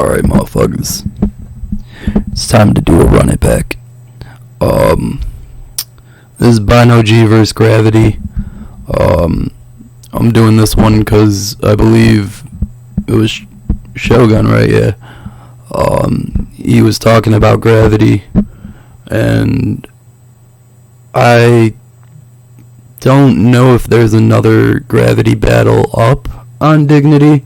Alright, motherfuckers. It's time to do a run it back. This is Bino G vs. Gravity. I'm doing this one because I believe it was Shogun, right? Yeah. He was talking about Gravity, and I don't know if there's another Gravity battle up on Dignity.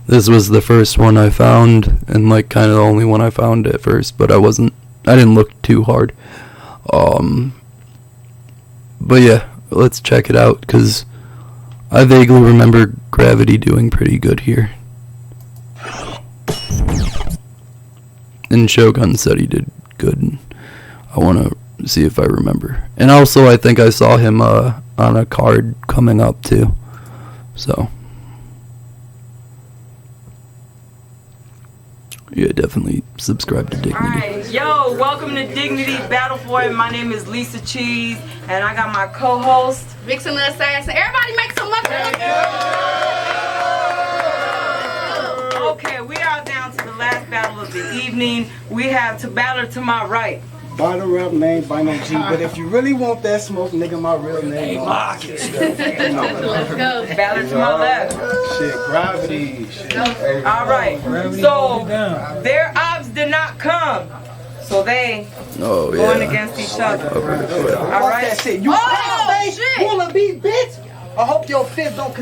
This was the first one I found, and like kind of the only one I found at first, but I didn't look too hard. But yeah, let's check it out, because I vaguely remember Gravity doing pretty good here. And Shogun said he did good, and I want to see if I remember. And also, I think I saw him on a card coming up too, so yeah, definitely subscribe to Dignity. Alright, yo, welcome to Dignity Battle for It. My name is Lisa Cheese, and I got my co-host Vixen the Assassin. Everybody make some noise. Okay, we are down to the last battle of the evening. We have to battler to my right. Bottle up name Bino G, but if you really want that smoke, nigga, my real name Marcus. Let's go. Battler to my left. Shit, Gravity. Shit. Alright, so their odds did not come. So they going against each other. Alright? That shit. You shit. wanna be bitch? I hope your fist don't.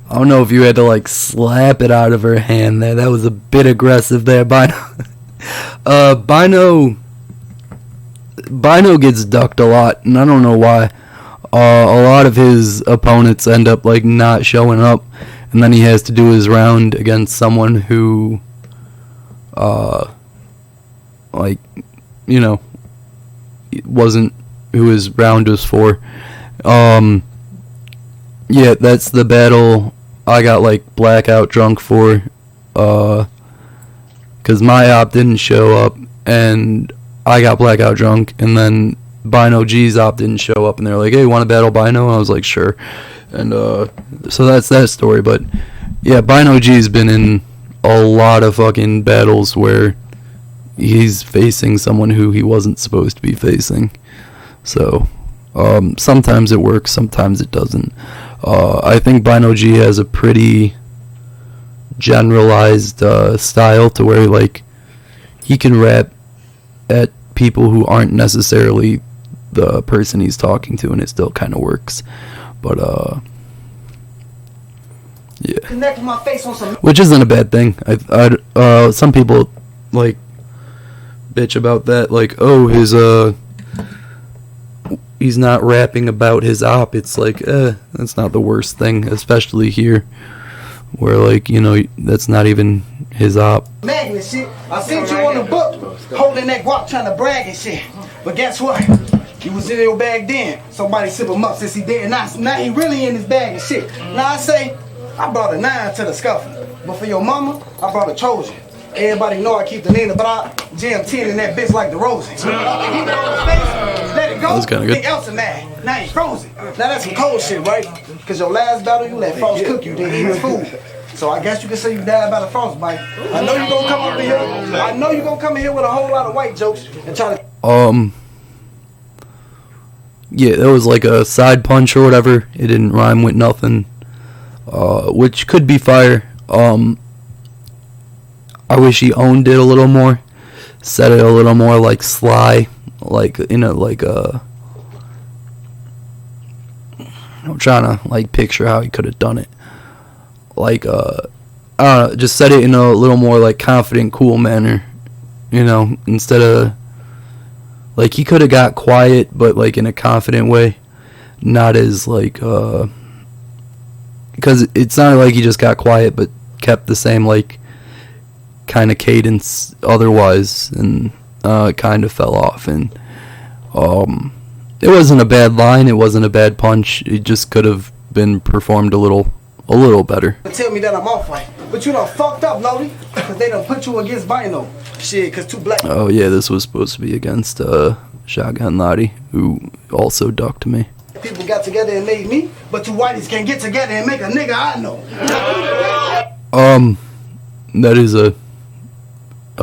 I don't know if you had to like slap it out of her hand there. That was a bit aggressive there, Bino. Bino gets ducked a lot, and I don't know why. A lot of his opponents end up like not showing up, and then he has to do his round against someone who, like, you know, wasn't who his round was for. Yeah, that's the battle I got like blackout drunk for, cause my op didn't show up, and I got blackout drunk, and then Bino G's op didn't show up, and they're like, "Hey, want to battle Bino?" And I was like, "Sure," and so that's that story. But yeah, Bino G's been in a lot of fucking battles where he's facing someone who he wasn't supposed to be facing, so sometimes it works, sometimes it doesn't. I think Bino G has a pretty generalized style to where like he can rap at people who aren't necessarily the person he's talking to, and it still kind of works. But yeah, Connect my face on some. which isn't a bad thing. Some people like bitch about that, like, oh, he's not rapping about his op. It's like, that's not the worst thing, especially here, where like, you know, that's not even his op. Magnet shit. I seen you on the book holding that guap trying to brag and shit. But guess what? He was in your bag then. Somebody sip him up since he did. Now he really in his bag and shit. Now I say, I brought a 9 to the scuffle. But for your mama, I brought a Trojan. Everybody know I keep the Nina, but I jam 10 in that bitch like the Rosen. He went on the face, let it go. That was kinda good. Think else mad. Now he's frozen. Now that's some cold shit, right? Cause your last battle you let Frost cook you, then eat his food. So I guess you can say you died by the frostbite. I know you gonna come up in here. I know you gonna come in here with a whole lot of white jokes and try to. Yeah, that was like a side punch or whatever. It didn't rhyme with nothing, which could be fire. I wish he owned it a little more, said it a little more like Sly, like, you know, like I'm trying to like picture how he could have done it. Like I don't know, just said it in a little more like confident, cool manner, you know, instead of like he could have got quiet, but like in a confident way, not as like because it sounded like he just got quiet, but kept the same like kind of cadence otherwise, and kind of fell off. And it wasn't a bad line, it wasn't a bad punch, it just could have been performed a little better. tell me that I'm off right. But you done fucked up, Lodi. Cause they done put you against Bino. Shit, cause two black. Oh yeah, this was supposed to be against Shotgun Lottie, who also ducked me. People got together and made me, but two whiteys can't get together and make a nigga I know. That is a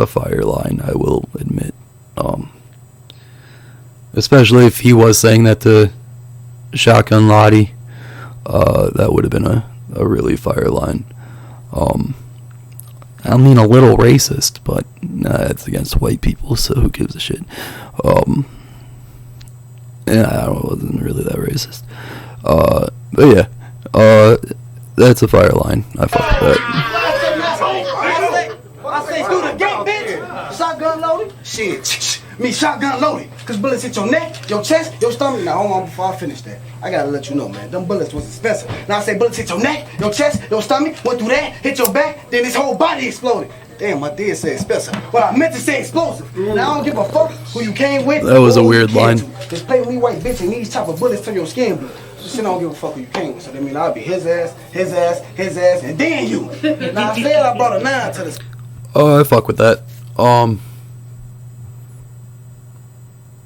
fire line, I will admit. Especially if he was saying that to Shotgun Lottie, that would have been a really fire line. I mean, a little racist, but it's against white people, so who gives a shit? Yeah, I don't know, it wasn't really that racist. But yeah, that's a fire line. I fuck with that. I say through the gate, bitch. Shotgun loaded. Shit. Me shotgun loaded. Cause bullets hit your neck, your chest, your stomach. Now hold on before I finish that. I gotta let you know, man. Them bullets was expensive. Now I say bullets hit your neck, your chest, your stomach, went through that, hit your back, then this whole body exploded. Damn, I did say expensive. Well, I meant to say explosive. Now I don't give a fuck who you came with. That was a weird line. Just play with me, white bitch, and these type of bullets turn your skin blue. Shit, I don't give a fuck who you came with. So that mean I'll be his ass, and then you. Now I said I brought a 9 to this. Oh, I fuck with that.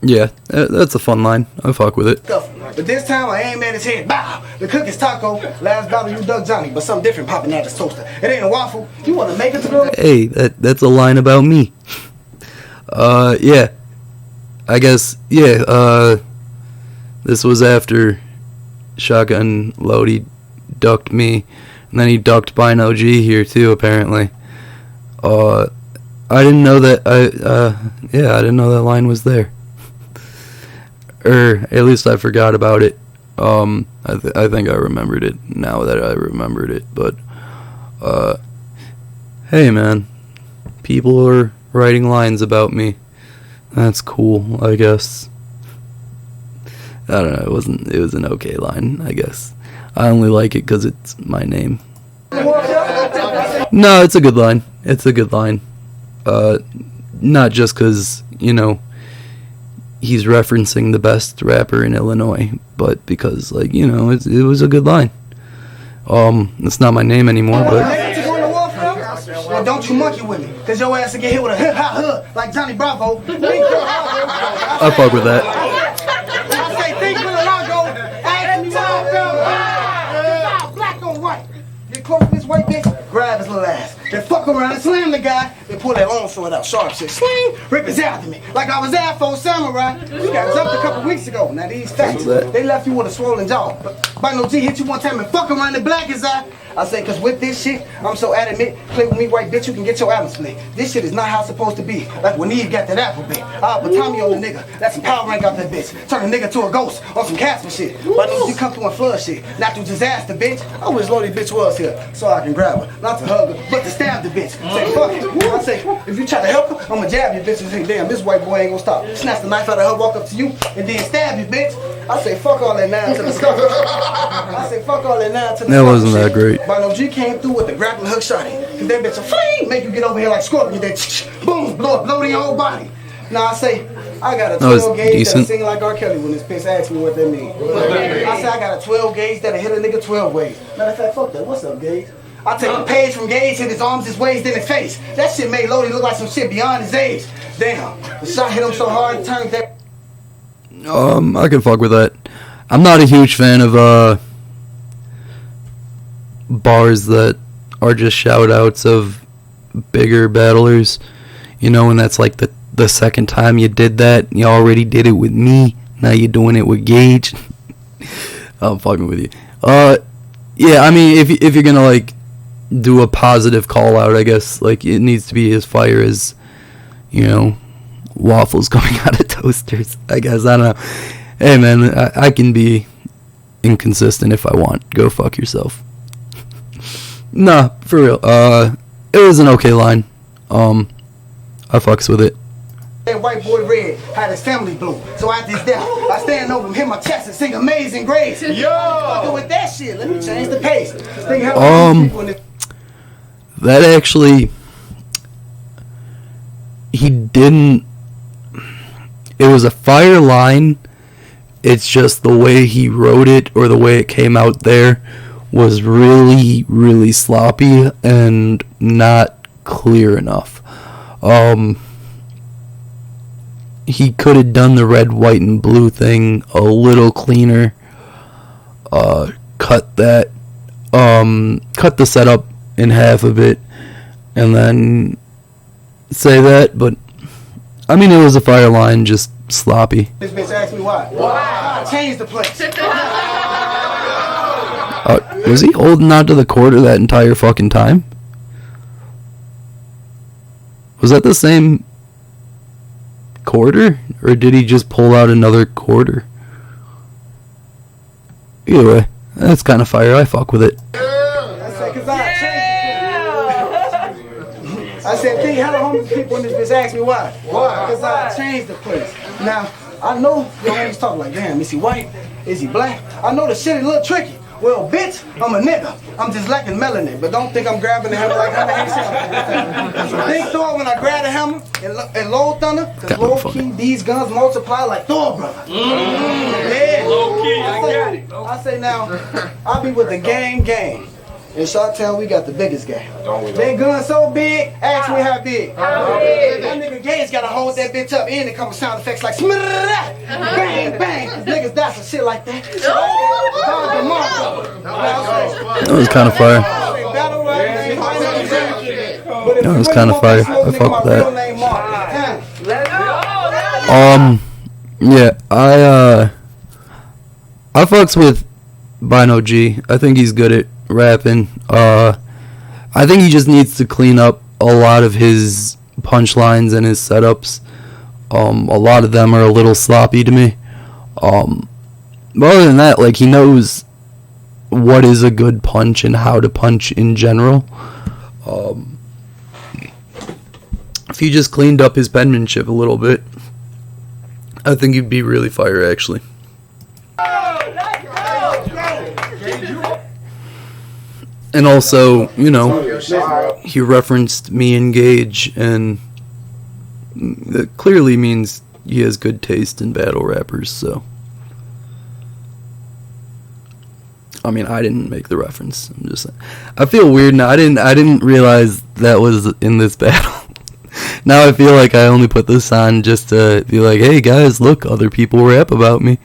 Yeah, that's a fun line. I fuck with it. But this time I aim at his head. Bow! The cook is taco. Last battle you dug Johnny, but something different popping out his toaster. It ain't a waffle. You wanna make it to the... Hey, that's a line about me. Yeah. I guess, yeah, this was after Shotgun Lodi ducked me, and then he ducked Bino G here too, apparently. I didn't know that, I didn't know that line was there. Or, at least I forgot about it. I think I remembered it now that I remembered it, but, hey man, people are writing lines about me. That's cool, I guess. I don't know, it was an okay line, I guess. I only like it because it's my name. No, it's a good line. It's a good line. Not just because, you know, he's referencing the best rapper in Illinois, but because, like, you know, it was a good line. It's not my name anymore, but... Well, don't you monkey with me, cause your ass will get hit with a hip-hop hood like Johnny Bravo. I fuck with that. I say, think with a logo, ask me why, black on white. Get close to this white bitch, grab his little ass. Then fuck around and slam the guy, then pull that long sword out, sharp shit, sling, rip his after me. Like I was Afro Samurai. We got jumped a couple weeks ago. Now these facts, they left you with a swollen jaw. But Bino G hit you one time and fuck around and black his eye. I say, cause with this shit, I'm so adamant, play with me, white bitch, you can get your atom split. This shit is not how it's supposed to be. Like when Eve got that apple bit. I'll put Tommy on the nigga. That's some power rank out that bitch. Turn a nigga to a ghost on some Casper shit. But you come through and flood shit. Not through disaster, bitch. I wish Lodi bitch was here so I can grab her. Not to hug her, but to stab the bitch. Say, fuck it. I say, if you try to help her, I'ma jab you, bitch, and say, damn, this white boy ain't gonna stop. Snatch the knife out of her, walk up to you, and then stab you, bitch. I say, fuck all that 9 to the skull. I say, fuck all that 9 to the That wasn't that great. Bino G came through with the grappling hook shotty. Cause that bitch a fling, make you get over here like Scorpion. Then boom, blow to your whole body. Now I say, I got a 12 gauge that'll sing like R. Kelly when this bitch asks me what that means. I say I got a 12 gauge that'll hit a nigga 12 ways. Matter of fact, fuck that. What's up, Gage? I take a page from Gage, hit his arms, his waist, then his face. That shit made Lodi look like some shit beyond his age. Damn, the shot hit him so hard it turned that. I can fuck with that. I'm not a huge fan of bars that are just shout outs of bigger battlers, you know, and that's like the second time you did that. You already did it with me, now you're doing it with Gage. I'm fucking with you. Yeah, I mean, if you're gonna like do a positive call out, I guess like it needs to be as fire as, you know, waffles coming out of toasters, I guess. I don't know. Hey man, I can be inconsistent if I want. Go fuck yourself. Nah, for real. It was an okay line. I fucks with it. That white boy Red had his family blue. So after his death, I stand over him, hit my chest, and sing Amazing Grace. Yo! Fucking with that shit. Let me change the pace. That actually, he didn't. It was a fire line. It's just the way he wrote it, or the way it came out there, was really, really sloppy and not clear enough. He could have done the red, white, and blue thing a little cleaner. Cut the setup in half of it and then say that, but I mean, it was a fire line, just sloppy. This bitch asked me why. Why? I changed the place. Was he holding on to the quarter that entire fucking time? Was that the same quarter? Or did he just pull out another quarter? Either way, that's kind of fire. I fuck with it. I said, think how the homeless people in this bitch asked me why. Why? Because I changed the place. Now, I know your homies talk like, damn, is he white? Is he black? I know the shit is a little tricky. Well, bitch, I'm a nigga. I'm just lacking melanin. But don't think I'm grabbing the hammer like how the heck think Thor when I grab the hammer and low thunder, because low key, these guns multiply like Thor, brother. Yeah. Low key, I got it. I say now, I be with the gang. In Shawtown, we got the biggest game. They guns so big, ask me how big. That nigga Gage gotta hold that bitch up and it come with sound effects like bang, bang. Niggas die some shit like that. That was kind of fire. That was kind of fire. I fuck with that. Yeah, I fucks with Bino G. I think he's good at rapping. I think he just needs to clean up a lot of his punchlines and his setups. A lot of them are a little sloppy to me. But other than that, like, he knows what is a good punch and how to punch in general. If he just cleaned up his penmanship a little bit, I think he'd be really fire, actually. And also, you know, he referenced me and Gage, and that clearly means he has good taste in battle rappers, so. I mean, I didn't make the reference. I'm just saying. I feel weird now. I didn't realize that was in this battle. Now I feel like I only put this on just to be like, hey guys, look, other people rap about me.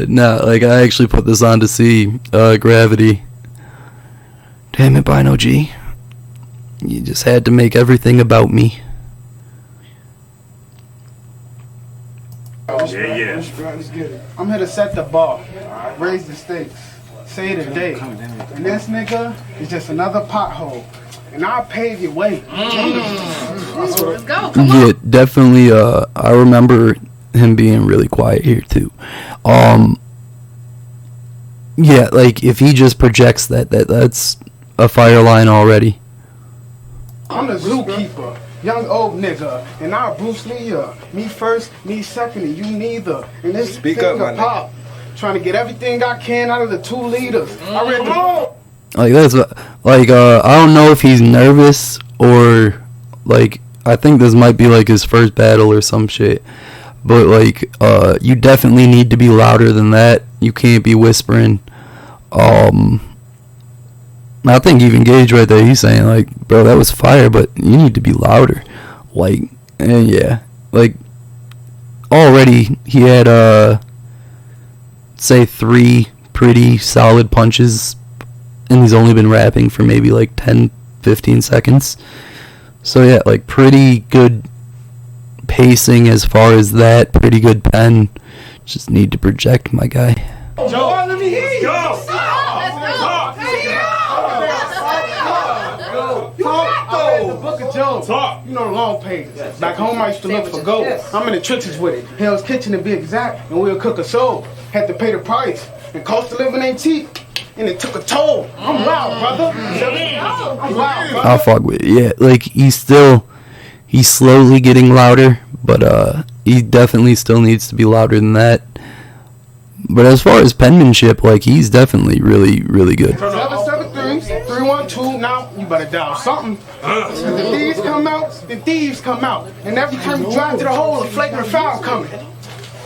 No, like, I actually put this on to see Gravity. Damn it, Bino G. You just had to make everything about me. Yeah. I'm here to set the bar, raise the stakes, say the day. And this nigga is just another pothole. And I'll pave your way. Let's go. Come on. Yeah, definitely. I remember him being really quiet here too. Yeah, like, if he just projects that's a fire line already. I'm the zookeeper, young old nigga, and I'll Bruce Lee ya. Me first, me second, and you neither. And this Speak thing up, of pop, trying to get everything I can out of the 2 liters. I read the Like, that's like, I don't know if he's nervous or, like, I think this might be like his first battle or some shit. But, like, you definitely need to be louder than that. You can't be whispering. I think even Gage right there, he's saying, like, bro, that was fire, but you need to be louder. Like, and yeah. Like, already he had, say, 3 pretty solid punches, and he's only been rapping for maybe, like, 10, 15 seconds. So, yeah, like, pretty good pacing as far as that. Pretty good pen. Just need to project, my guy. Joe, let me hear you. Let's go. I read the book of Job. You know the long pages. Back home I used to look for gold. I'm in the trenches with it. Hell's Kitchen to be exact, and we'll cook a soul. Had to pay the price, and cost of living ain't cheap. And it took a toll. I'm loud, brother. I'm loud, brother. I'll fuck with it. Yeah, like, he's slowly getting louder, but he definitely still needs to be louder than that. But as far as penmanship, like, he's definitely really, really good. 773, 312, now you better dial something. If the thieves come out, the thieves come out. And every time you drive to the hole, a flagrant foul coming.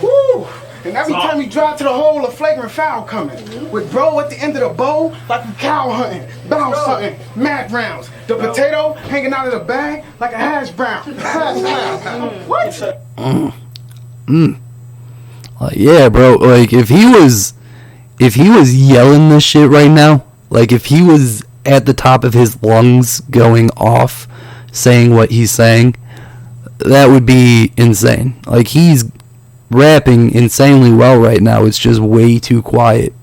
Woo! And every time you drive to the hole, a flagrant foul coming. With bro at the end of the bowl, like we cow hunting, bounce hunting, mad rounds. The potato hanging out of the bag like a hash brown. Hash brown. What? Like, yeah, bro. Like, if he was yelling this shit right now, like, if he was at the top of his lungs going off saying what he's saying, that would be insane. Like, he's rapping insanely well right now. It's just way too quiet.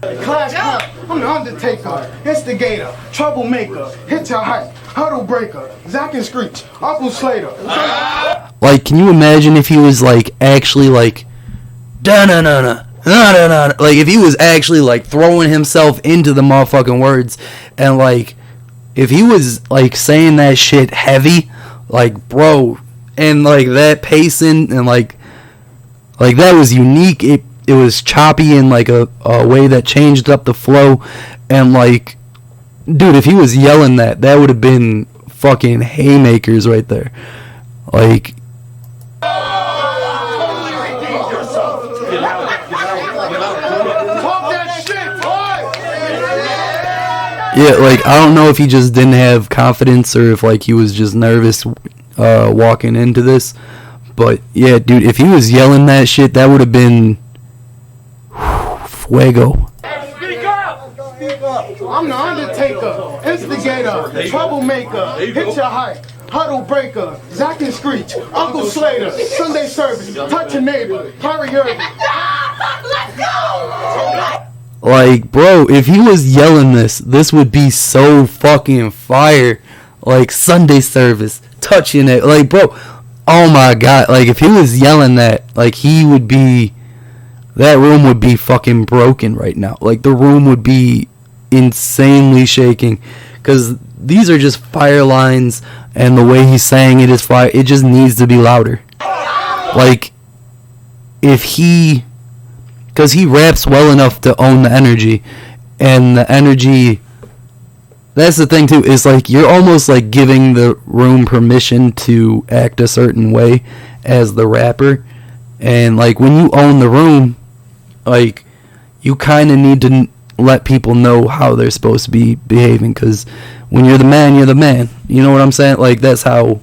Class clown, I'm the Undertaker, instigator, troublemaker, hit your hype, huddle breaker, Zack and Screech, Uncle Slater. Like, can you imagine if he was, like, actually, like, da-na-na-na, na-na-na, like, if he was actually, like, throwing himself into the motherfucking words, and, like, if he was, like, saying that shit heavy, like, bro, and, like, that pacing, and, like, that was unique. It was choppy in, like, a way that changed up the flow, and, like, dude, if he was yelling that would have been fucking haymakers right there. Like, yeah, like, I don't know if he just didn't have confidence or if, like, he was just nervous walking into this. But, yeah, dude, if he was yelling that shit, that would have been fuego. I'm the Undertaker, instigator, troublemaker, hit your hype, huddle breaker, Zack and Screech, Uncle Slater, Sunday service, touch your neighbor, Harry Irving. Let's go! Like, bro, if he was yelling this would be so fucking fire. Like, Sunday service, touching it. Like, bro, oh my god. Like, if he was yelling that, like, that room would be fucking broken right now. Like, the room would be insanely shaking. Because these are just fire lines, and the way he's saying it is fire. It just needs to be louder. Like, because he raps well enough to own the energy, and the energy, that's the thing too, is like, you're almost like giving the room permission to act a certain way as the rapper, and like, when you own the room, like, you kind of need to let people know how they're supposed to be behaving, because when you're the man, you're the man, you know what I'm saying? Like, that's how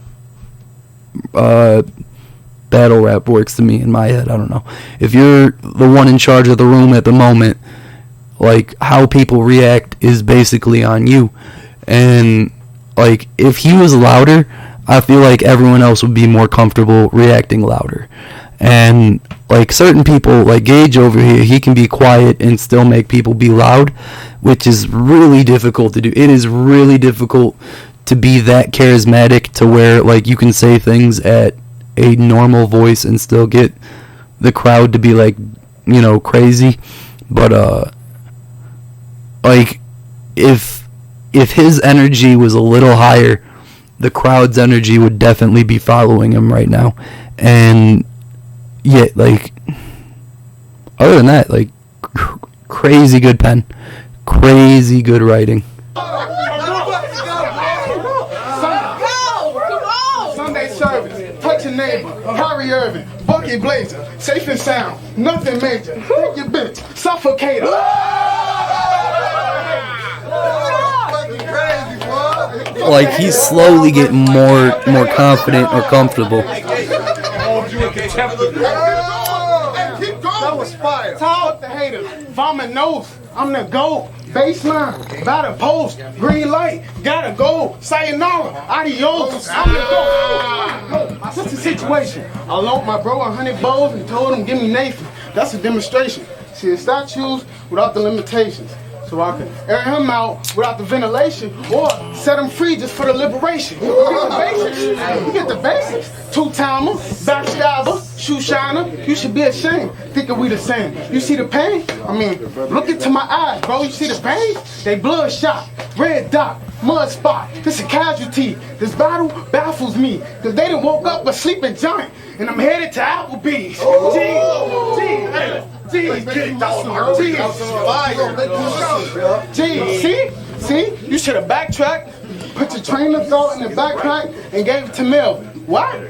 battle rap works to me in my head. I don't know. If you're the one in charge of the room at the moment, like, how people react is basically on you. And, like, if he was louder, I feel like everyone else would be more comfortable reacting louder. And, like, certain people, like Gage over here, he can be quiet and still make people be loud, which is really difficult to do. It is really difficult to be that charismatic to where, like, you can say things at a normal voice and still get the crowd to be, like, you know, crazy. But like, if his energy was a little higher, the crowd's energy would definitely be following him right now. And yeah, like, other than that, like, crazy good pen, crazy good writing. Sunday service, touch your neighbor, Harry Irving, Bucky Blazer, safe and sound, nothing major, take your bitch, suffocator. Like, he's slowly getting more confident or comfortable. That was fire. Talk the haters, vomit nose, I'm the GOAT. Baseline, battle post, green light, gotta go, sayonara, adios, I'm the GOAT. What's the situation? I loaned my bro 100 bows and told him give me Nathan. That's a demonstration. See the statues without the limitations. So I can air him out without the ventilation, or set him free just for the liberation. You get the basics. You get the basics. Two-timer, backstabber, shoe shiner. You should be ashamed, thinking we the same. You see the pain? I mean, look into my eyes, bro. You see the pain? They bloodshot, red dot, mud spot. This a casualty. This battle baffles me, cause they done woke up a sleeping giant, and I'm headed to Applebee's. See, you should have backtracked, put your train of thought in the backpack, and gave it to Mel. Why?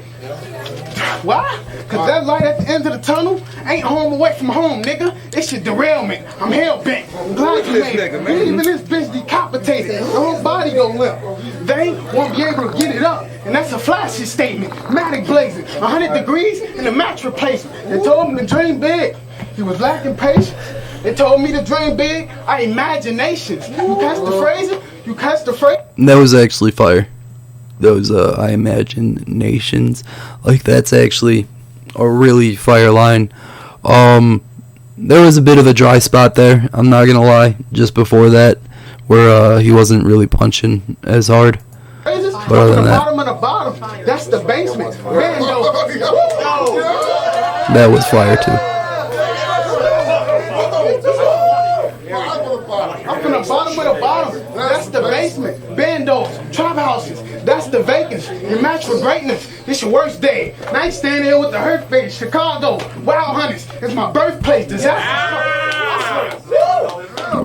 Why? Cause that light at the end of the tunnel ain't home away from home, nigga. It's your derailment. I'm hell-bent. I'm glad you made it. Even this bitch decapitated. The whole body go limp. They won't be able to get it up. And that's a flashy statement. Matic blazing. 100 degrees and a match replacement. They told him to dream big. He was lacking patience. They told me to dream big. I imaginations. You catch the phrase? You catch the phrase? That was actually fire. Those I imagine nations, like that's actually a really fire line. There was a bit of a dry spot there, I'm not gonna lie, just before that, where he wasn't really punching as hard. But other than that, Bottom of the bottom, that's the basement. that was fire too. Up in the bottom of the bottom, that's the basement. Bandos, trap houses, that's the vacants. Your match for greatness, it's your worst day. Now you standing here with the hurt face. Chicago, Wild Hunters, it's my birthplace. Disaster.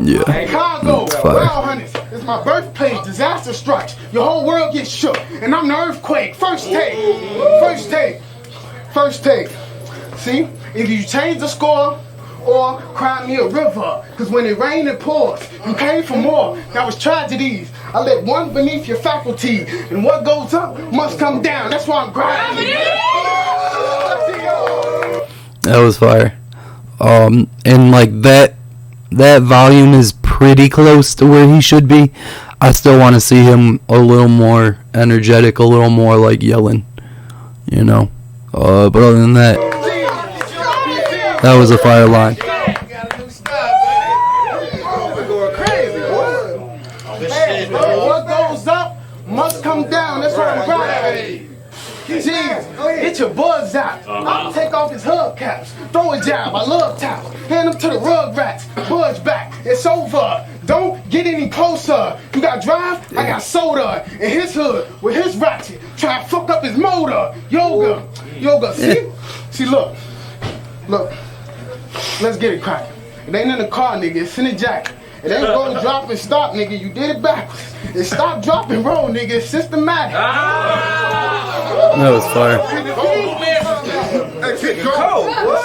Yeah. Chicago, Wild Hunters, it's my birthplace. Disaster strikes. Your whole world gets shook, and I'm the earthquake. First take, first take, first take. See, either you change the score or cry me a river. Cause when it rains, it pours. You came for more. That was tragedies. I let one beneath your faculty. And what goes up must come down. That's why I'm grinding. That was fire. And like that volume is pretty close to where he should be. I still want to see him a little more energetic, a little more like yelling, you know. But other than that, that was a fire line. What goes up must come down. That's why I'm grinding. Jeez, get your buds out. I'll take off his hubcaps. Throw a jab. I love towels. Hand them to the rug rats. Budge back. It's over. Don't get any closer. You got drive? I got soda. In his hood with his ratchet. Try to fuck up his motor. Yoga. See? See, look. Let's get it cracking. It ain't in the car, nigga. It's in the jacket. It ain't going to drop and stop, nigga. You did it backwards. It stop, drop, and roll, nigga. It's systematic. That was fire.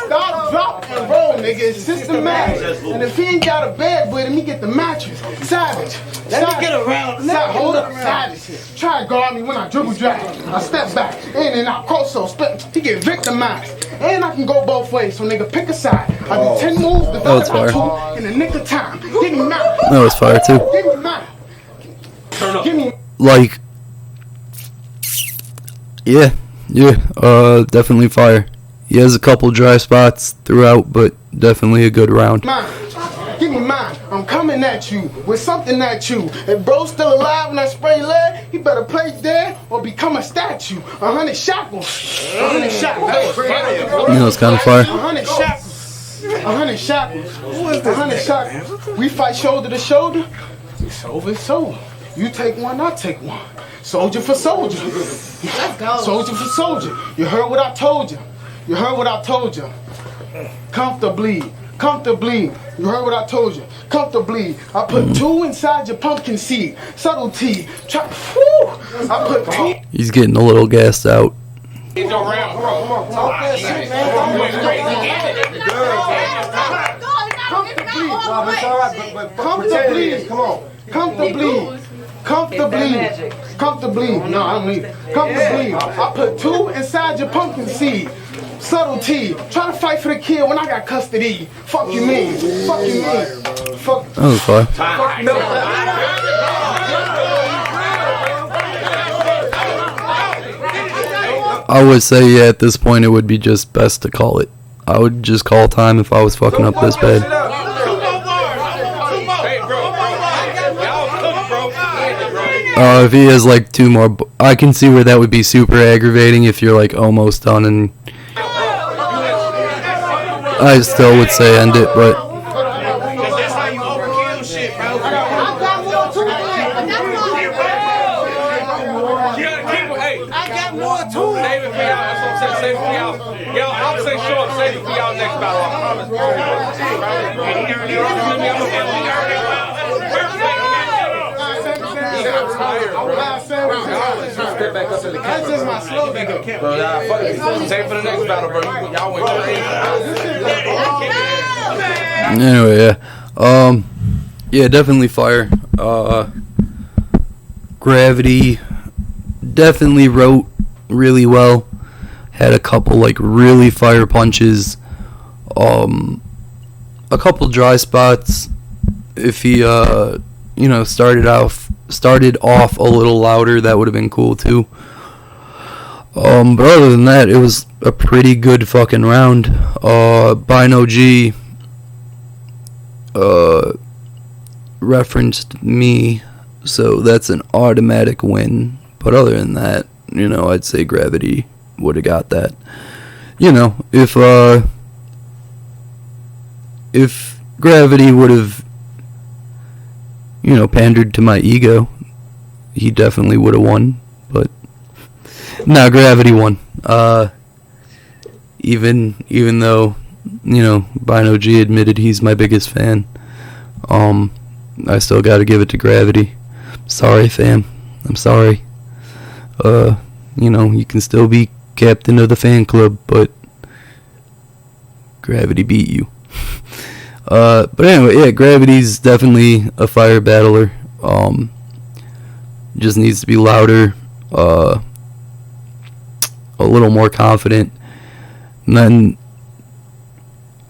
Stop, drop, and roll, nigga. It's systematic. And if he ain't got a bed with him, he get the mattress. Savage. Let me get around. Hold up, savage. Try to guard me when I dribble drag. I step back, in and out, cross-so, split. He get victimized. And I can go both ways, so nigga, pick a side. I do 10 moves, develop my two in the nick of time. Give me mine. That was fire too. Give me mine. Give me. Like, yeah, definitely fire. He has a couple dry spots throughout, but definitely a good round. Mine. Give me mine. I'm coming at you with something at you. If bro's still alive when I spray lead, he better play dead or become a statue. 100 shackles. 100 shackles. You know, it's kind of fire. 100 shackles. 100 shackles. 100 shackles. We fight shoulder to shoulder. It's over, it's over. You take one, I take one. Soldier for soldier. Let's go. Soldier for soldier. You heard what I told you. You heard what I told you. Comfortably. Comfortably. You heard what I told you. Comfortably. I put 2 inside your pumpkin seed. Subtlety. I put 2. He's getting a little gassed out. Come on. Talk that shit, man. Comfortably. Come on. Comfortably. No, I don't need it. Comfortably. I put 2 inside your pumpkin seed. Subtlety. Try to fight for the kid when I got custody. Fuck you mean. Fuck you mean. Fuck. That was fire. Fuck no. I would say, yeah, at this point it would be just best to call it. I would just call time if I was fucking up this bad. If he has like 2 more, I can see where that would be super aggravating if you're like almost done, and I still would say end it, but That's just my slogan. Save for the next battle, bro. Y'all went anyway, yeah, definitely fire. Gravity definitely wrote really well. Had a couple like really fire punches. a couple dry spots. If he, started off a little louder, that would have been cool too. But other than that, it was a pretty good fucking round. Bino G referenced me, so that's an automatic win. But other than that, I'd say Gravity would have got that. If Gravity would have, pandered to my ego, he definitely would have won. But no, Gravity won. Even though, Bino G admitted he's my biggest fan, I still got to give it to Gravity. Sorry, fam. I'm sorry. You can still be captain of the fan club, but Gravity beat you. But anyway, yeah, Gravity's definitely a fire battler. Just needs to be louder, a little more confident, and then,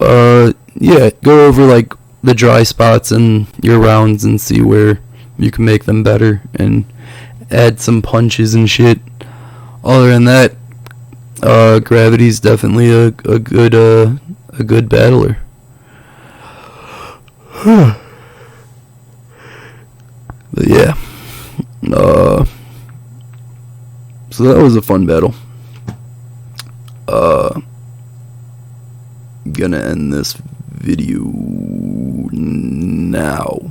go over like the dry spots in your rounds and see where you can make them better and add some punches and shit. Other than that, Gravity's definitely a good battler. But yeah, so that was a fun battle. Gonna end this video now.